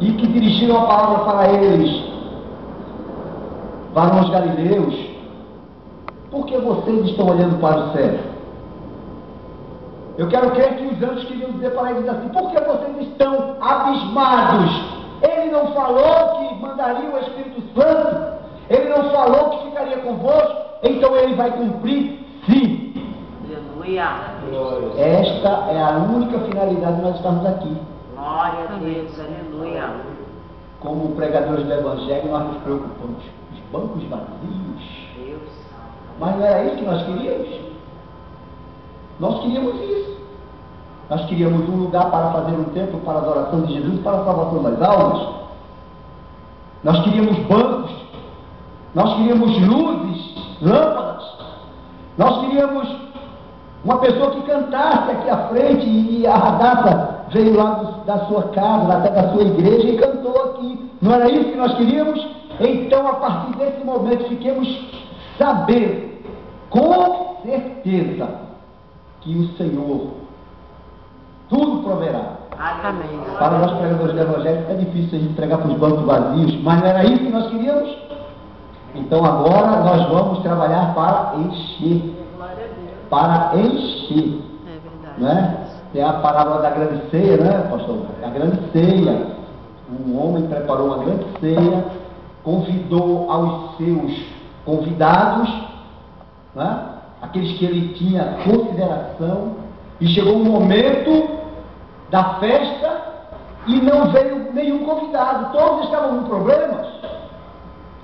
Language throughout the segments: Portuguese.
e que dirigiram a palavra para eles: varões galileus, por que vocês estão olhando para o céu? Eu quero crer que os anjos queriam dizer para eles assim: por que vocês estão abismados? Ele não falou que mandaria o Espírito Santo? Ele não falou que ficaria convosco? Então ele vai cumprir, sim. Aleluia. Esta é a única finalidade de nós estarmos aqui. Glória a Deus, aleluia. Como pregadores do Evangelho, nós nos preocupamos. Os bancos vazios. Deus. Mas não era isso que nós queríamos? Nós queríamos isso. Nós queríamos um lugar para fazer um templo para a adoração de Jesus, para a salvação das almas. Nós queríamos bancos. Nós queríamos luzes, lâmpadas. Nós queríamos uma pessoa que cantasse aqui à frente, e a Radassa veio lá da sua casa, até da sua igreja, e cantou aqui. Não era isso que nós queríamos? Então, a partir desse momento, fiquemos sabendo, com certeza, que o Senhor tudo proverá. Amém. Para nós pregadores do Evangelho é difícil a gente pregar para os bancos vazios, mas não era isso que nós queríamos? Então agora nós vamos trabalhar para encher. Para encher. É verdade. Não é? Tem a parábola da grande ceia, né, pastor? A grande ceia. Um homem preparou uma grande ceia, convidou aos seus convidados, né? Aqueles que ele tinha consideração, e chegou um momento da festa e não veio nenhum convidado. Todos estavam com problemas.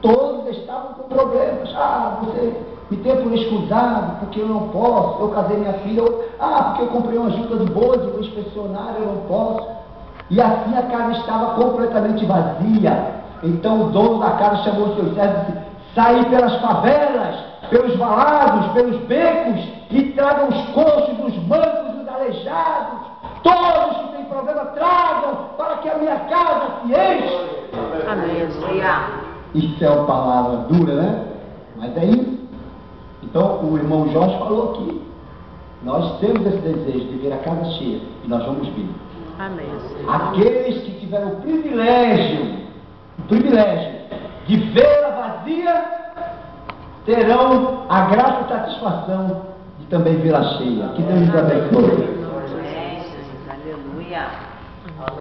Todos estavam com problemas. Ah, você me tem por escusado, porque eu não posso. Eu casei minha filha. Porque eu comprei uma junta de bois e vou inspecionar, eu não posso. E assim a casa estava completamente vazia. Então o dono da casa chamou os seus servos e disse: saí pelas favelas, pelos valados, pelos becos, e tragam os coxos, os mancos, os aleijados, todos que têm problema, tragam, para que a minha casa se enche. Aleluia. Isso é uma palavra dura, né? Mas é isso. Então o irmão Jorge falou aqui: nós temos esse desejo de ver a casa cheia, e nós vamos vir. Amém. Aqueles que tiveram o privilégio de vê-la vazia, terão a grata satisfação de também vê-la cheia. Que Deus nos abençoe. Aleluia.